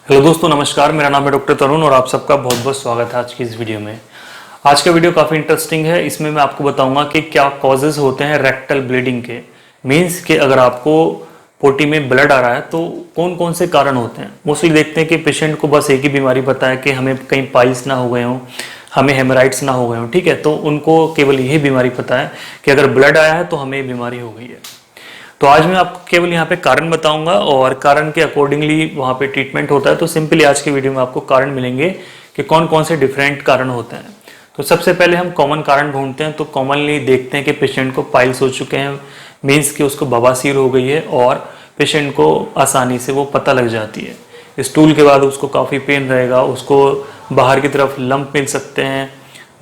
Hello दोस्तों, नमस्कार। मेरा नाम है डॉक्टर तरुण और आप सबका बहुत बहुत स्वागत है आज की इस वीडियो में। आज का वीडियो काफ़ी इंटरेस्टिंग है। इसमें मैं आपको बताऊंगा कि क्या कॉजेज़ होते हैं रेक्टल ब्लीडिंग के। मीन्स कि अगर आपको पोटी में ब्लड आ रहा है तो कौन कौन से कारण होते हैं। मोस्टली देखते हैं कि पेशेंट को बस एक ही बीमारी पता है कि हमें कहीं पाइल्स ना हो गए हों, हमें हेमराइड्स ना हो गए हों, ठीक है। तो उनको केवल यही बीमारी पता है कि अगर ब्लड आया है तो हमें ये बीमारी हो गई है। तो आज मैं आपको केवल यहाँ पे कारण बताऊंगा और कारण के अकॉर्डिंगली वहाँ पे ट्रीटमेंट होता है। तो सिंपली आज की वीडियो में आपको कारण मिलेंगे कि कौन कौन से डिफरेंट कारण होते हैं। तो सबसे पहले हम कॉमन कारण ढूंढते हैं। तो कॉमनली देखते हैं कि पेशेंट को पाइल्स हो चुके हैं, मीन्स कि उसको बवासीर हो गई है और पेशेंट को आसानी से वो पता लग जाती है। स्टूल के बाद उसको काफ़ी पेन रहेगा, उसको बाहर की तरफ लंप मिल सकते हैं,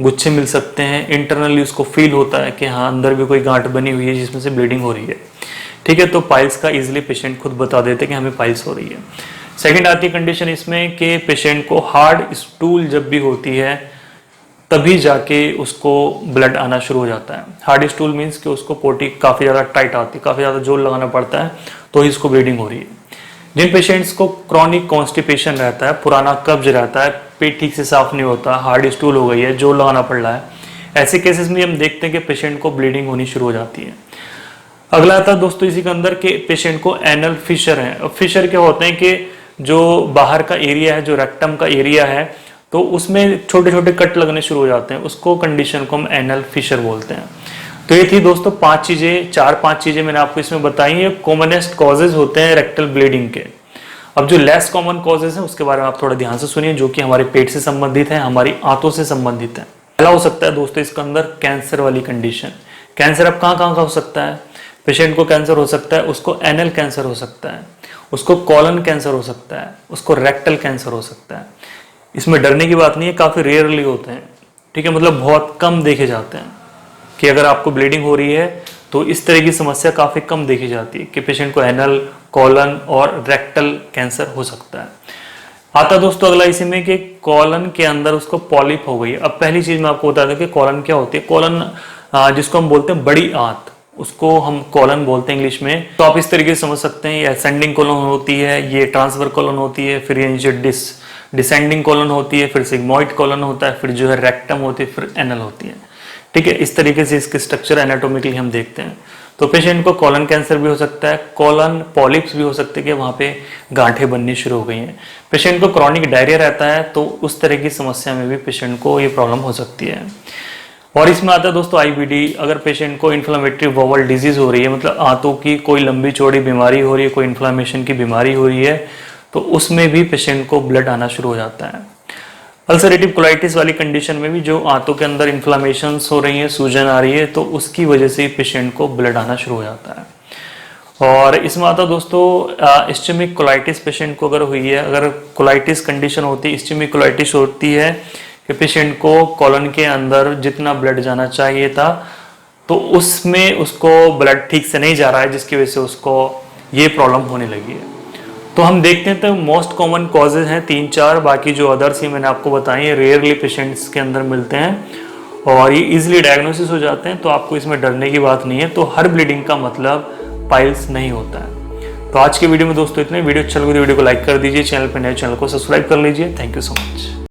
गुच्छे मिल सकते हैं। इंटरनली उसको फील होता है कि हाँ अंदर भी कोई गांठ बनी हुई है जिसमें से ब्लीडिंग हो रही है, ठीक है। तो पाइल्स का इजीली पेशेंट खुद बता देते हैं कि हमें पाइल्स हो रही है। सेकंड आती है कंडीशन इसमें कि पेशेंट को हार्ड स्टूल जब भी होती है तभी जाके उसको ब्लड आना शुरू हो जाता है। हार्ड स्टूल मीन्स कि उसको पोटी काफ़ी ज़्यादा टाइट आती है, काफ़ी ज़्यादा जोर लगाना पड़ता है तो ही इसको ब्लीडिंग हो रही है। जिन पेशेंट्स को क्रॉनिक कॉन्स्टिपेशन रहता है, पुराना कब्ज रहता है, पेट ठीक से साफ नहीं होता, हार्ड स्टूल हो गई है, जोर लगाना पड़ रहा है, ऐसे केसेस में हम देखते हैं कि पेशेंट को ब्लीडिंग होनी शुरू हो जाती है। अगला आता है दोस्तों इसी के अंदर के पेशेंट को एनल फिशर है। अब फिशर क्या होते हैं कि जो बाहर का एरिया है, जो रेक्टम का एरिया है, तो उसमें छोटे छोटे कट लगने शुरू हो जाते हैं। उसको कंडीशन को हम एनल फिशर बोलते हैं। तो ये थी दोस्तों चार पांच चीजें मैंने आपको इसमें बताई हैं। कॉमनेस्ट कॉजेज होते हैं रेक्टल ब्लीडिंग के। अब जो लेस कॉमन कॉजेज हैं उसके बारे में आप थोड़ा ध्यान से सुनिए, जो कि हमारे पेट से संबंधित है, हमारी आंतों से संबंधित है। पहला हो सकता है दोस्तों इसके अंदर कैंसर वाली कंडीशन। कैंसर अब कहाँ कहाँ का हो सकता है। पेशेंट को कैंसर हो सकता है, उसको एनल कैंसर हो सकता है, उसको कॉलन कैंसर हो सकता है, उसको रेक्टल कैंसर हो सकता है। इसमें डरने की बात नहीं है, काफ़ी रेयरली होते हैं, ठीक है। मतलब बहुत कम देखे जाते हैं कि अगर आपको ब्लीडिंग हो रही है तो इस तरह की समस्या काफ़ी कम देखी जाती है कि पेशेंट को एनल, कॉलन और रेक्टल कैंसर हो सकता है। आता दोस्तों अगला इसी में कि कॉलन के अंदर उसको पॉलिप हो गई है। अब पहली चीज़ मैं आपको बता दूं कि कॉलन क्या होती है। कॉलन जिसको हम बोलते हैं बड़ी आंत, उसको हम कॉलन बोलते हैं इंग्लिश में। तो आप इस तरीके से समझ सकते हैं, ये असेंडिंग कॉलन होती है, ये ट्रांसफर कॉलन होती है, फिर ये नीचे डिसेंडिंग कॉलन होती है, फिर सिग्मोइड कॉलन होता है, फिर जो है रेक्टम होती है, फिर एनल होती है, ठीक है। इस तरीके से इसके स्ट्रक्चर एनाटोमिकली हम देखते हैं। तो पेशेंट को कॉलन कैंसर भी हो सकता है, कॉलन पॉलिप्स भी हो सकते हैं कि वहाँ पे गांठें बननी शुरू हो गई हैं। पेशेंट को क्रॉनिक डायरिया रहता है तो उस तरह की समस्या में भी पेशेंट को ये प्रॉब्लम हो सकती है। और इसमें आता है दोस्तों आईबीडी। अगर पेशेंट को इन्फ्लेमेटरी बॉवल डिजीज हो रही है, मतलब आंतों की कोई लंबी चौड़ी बीमारी हो रही है, कोई इन्फ्लेमेशन की बीमारी हो रही है, तो उसमें भी पेशेंट को ब्लड आना शुरू हो जाता है। अल्सरेटिव कोलाइटिस वाली कंडीशन में भी जो आंतों के अंदर इन्फ्लेमेशन हो रही है, सूजन आ रही है, तो उसकी वजह से पेशेंट को ब्लड आना शुरू हो जाता है। और इसमें आता दोस्तों इस्चेमिक कोलाइटिस पेशेंट को अगर हुई है, अगर कोलाइटिस कंडीशन होती है, इस्चेमिक कोलाइटिस होती है कि पेशेंट को कॉलन के अंदर जितना ब्लड जाना चाहिए था तो उसमें उसको ब्लड ठीक से नहीं जा रहा है, जिसकी वजह से उसको ये प्रॉब्लम होने लगी है। तो हम देखते हैं तो मोस्ट कॉमन कॉजेज हैं 3-4, बाकी जो अदर्स ही मैंने आपको बताई है रेयरली पेशेंट्स के अंदर मिलते हैं और ये इजीली डायग्नोसिस हो जाते हैं। तो आपको इसमें डरने की बात नहीं है। तो हर ब्लीडिंग का मतलब पाइल्स नहीं होता है। तो आज के वीडियो में दोस्तों इतने। वीडियो अच्छा लगे तो वीडियो को लाइक कर दीजिए, चैनल पर नए चैनल को सब्सक्राइब कर लीजिए। Thank you so much.